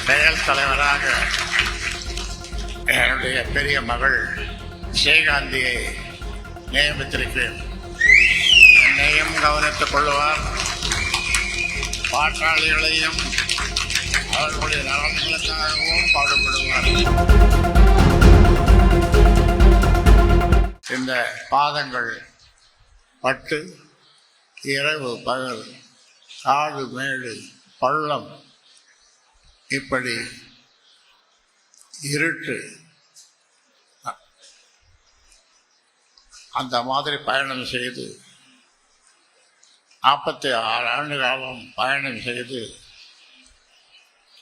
செயல் தலைவராக என்னுடைய பெரிய மகள் விஜயகாந்தியை நியமித்திருக்கிறேன். என்னையும் கவனித்துக் கொள்வார், பாட்டாளிகளையும் அவர்களுடைய நலன்களுக்காகவும் பாடுபடுவார். இந்த பாதங்கள் பட்டு இரவு பகல் காடு மேடு பள்ளம் இப்படி இருட்டு அந்த மாதிரி பயணம் செய்து 46 ஆண்டு காலம் பயணம் செய்து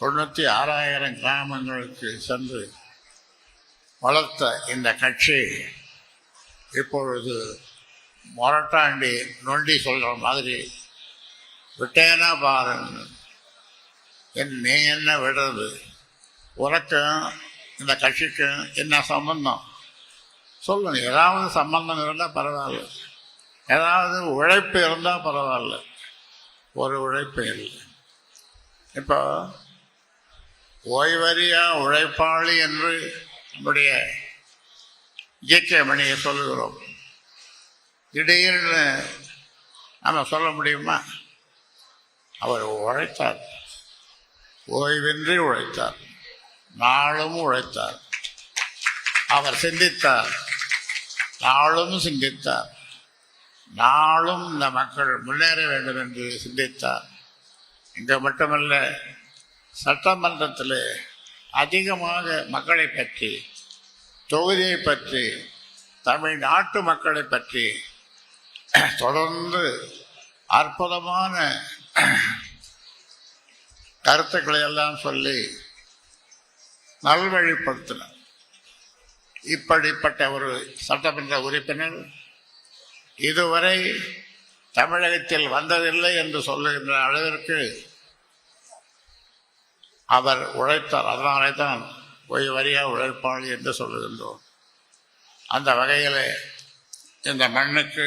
96,000 கிராமங்களுக்கு சென்று வளர்த்த இந்த கட்சி இப்பொழுது மொரட்டாண்டி நொண்டி சொல்கிற மாதிரி விட்டேனா பாருன்னு, நீ என்ன விடுறது, உனக்கும் இந்த கட்சிக்கும் என்ன சம்பந்தம் சொல்லுங்க. ஏதாவது சம்பந்தம் இருந்தால் பரவாயில்ல, ஏதாவது உழைப்பு இருந்தால் பரவாயில்ல. ஒரு உழைப்பு இல்லை. இப்போ ஓய்வறியா உழைப்பாளி என்று நம்முடைய ஜே.கே.மணியை சொல்லுகிறோம். திடீர்னு நம்ம சொல்ல முடியுமா? அவர் உழைத்தார், ஓய்வின்றி உழைத்தார், நாளும் உழைத்தார். அவர் சிந்தித்தார், நாளும் சிந்தித்தார், நாளும் இந்த மக்கள் முன்னேற வேண்டும் என்று சிந்தித்தார். இங்கே மட்டுமல்ல, சட்டமன்றத்தில் அதிகமாக மக்களை பற்றி, தொகுதியை பற்றி, தமிழ்நாட்டு மக்களை பற்றி தொடர்ந்து அற்புதமான கருத்துக்களை எல்லாம் சொல்லி நல்வழிப்படுத்தினார். இப்படிப்பட்ட ஒரு சட்டமன்ற உறுப்பினர் இதுவரை தமிழகத்தில் வந்ததில்லை என்று சொல்லுகின்ற அளவிற்கு அவர் உழைத்தார். அதனாலே தான் ஓய்வறியா உழைப்பாளி என்று சொல்லுகின்றோம். அந்த வகையில் இந்த மண்ணுக்கு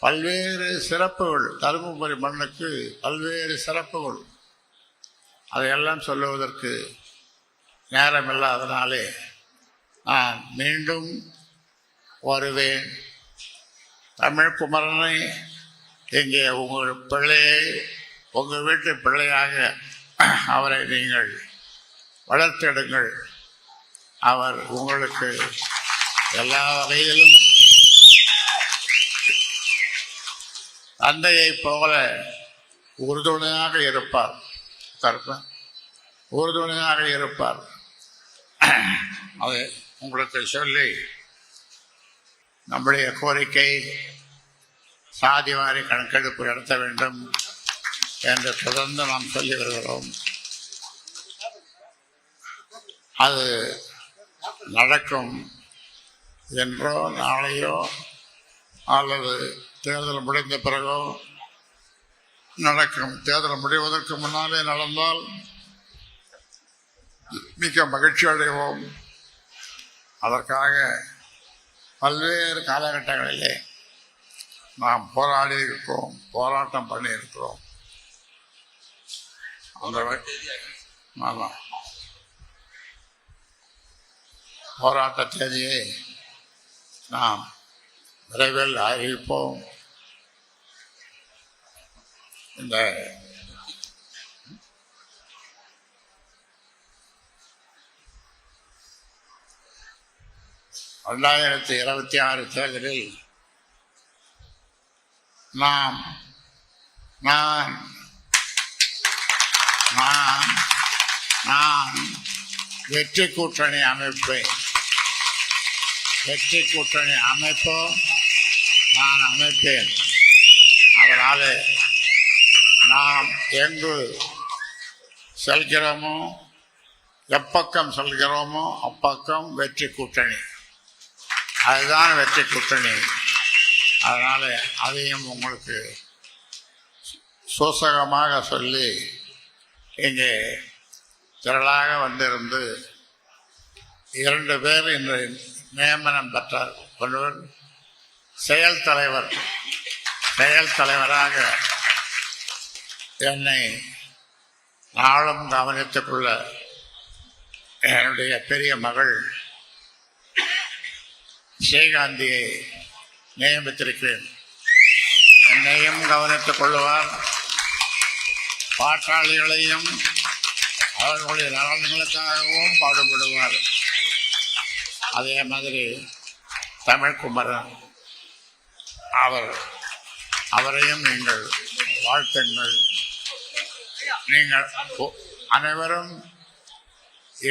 பல்வேறு சிறப்புகள், தருமபுரி மண்ணுக்கு பல்வேறு சிறப்புகள், அதையெல்லாம் சொல்லுவதற்கு நேரமில்லாதனாலே நான் மீண்டும் வருவேன். தமிழ் குமரனை இங்கே உங்கள் பிள்ளையை, உங்கள் வீட்டு பிள்ளையாக அவரை நீங்கள் வளர்த்தெடுங்கள். அவர் உங்களுக்கு எல்லா வகையிலும் தந்தையை போல உறுதுணையாக இருப்பார், உறுதுணையாக இருப்பார். அதை உங்களுக்கு சொல்லி நம்முடைய கோரிக்கை சாதிவாரி கணக்கெடுப்பு நடத்த வேண்டும் என்று தொடர்ந்து நாம் சொல்லி வருகிறோம். அது நடக்கும் என்றோ நாளையோ அல்லது தேர்தல் முடிந்த பிறகோ நடக்கும். தேர்தல் முடிவதற்கு முன்னாலே நடந்தால் மிக மகிழ்ச்சி அடைவோம். அதற்காக பல்வேறு காலகட்டங்களிலே நாம் போராடி இருக்கிறோம், போராட்டம் பண்ணியிருக்கிறோம். அந்த போராட்ட தேதியை நாம் விரைவில் அறிவிப்போம். இந்த ரெண்டாயிரத்தி 26 தேர்தலில் நான் வெற்றி கூட்டணி அமைப்பேன். வெற்றி கூட்டணி நான் அமைப்பேன். அதனால் நாம் எங்கு செல்கிறோமோ, எப்பக்கம் செல்கிறோமோ அப்பக்கம் வெற்றி கூட்டணி. அதுதான் வெற்றி கூட்டணி. அதனால் அதையும் உங்களுக்கு சூசகமாக சொல்லி இங்கே திரளாக வந்திருந்து 2 பேர் இன்று நியமனம் பெற்றார். ஒருவர் செயல் தலைவராக என்னை நாளும் கவனித்துக் கொள்ள என்னுடைய பெரிய மகள் ஸ்ரீகாந்தியை நியமித்திருக்கிறேன். என்னையும் கவனித்துக் கொள்வார், பாட்டாளிகளையும் அவர்களுடைய நலன்களுக்காகவும் பாடுபடுவார். அதே மாதிரி தமிழ்குமரன் அவரையும் நீங்கள் வாழ்த்துங்கள். நீங்கள் அனைவரும்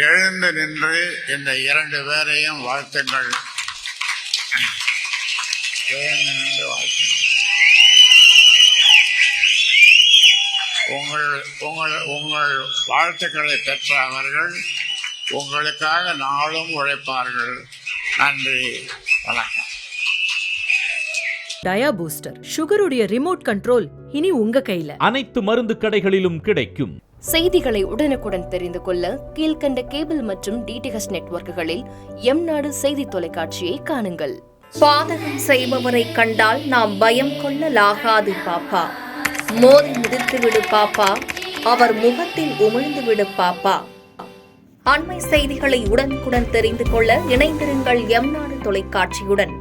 எழுந்து நின்று இந்த 2 பேரையும் வாழ்த்துங்கள். எழுந்து நின்று வாழ்த்துங்கள். உங்கள் வாழ்த்துக்களை பெற்ற அவர்கள் உங்களுக்காக நாளும் உழைப்பார்கள். நன்றி, வணக்கம். டயா பூஸ்டர் சுகருடைய ரிமோட் கண்ட்ரோல் இனி உங்க கையில. அனைத்து மருந்து கடைகளிலும் கிடைக்கும். செய்திகளை உடனுக்குடன் தெரிந்து கொள்ள கீழ்கண்ட கேபிள் மற்றும் டிடிஎச் நெட்வொர்க்குகளில் எம்நாடு செய்தி தொலைக்காட்சியை காணுங்கள். பாதகம் செய்பவரை கண்டால் நாம் பயம் கொள்ளலாகாது பாப்பா. மோதி மிதித்து விடு பாப்பா, அவர் முகத்தில் உமிழ்ந்து விடு பாப்பா. அண்மை செய்திகளை உடனுக்குடன் தெரிந்து கொள்ள இணைந்திருங்கள் எம்நாடு தொலைக்காட்சியுடன்.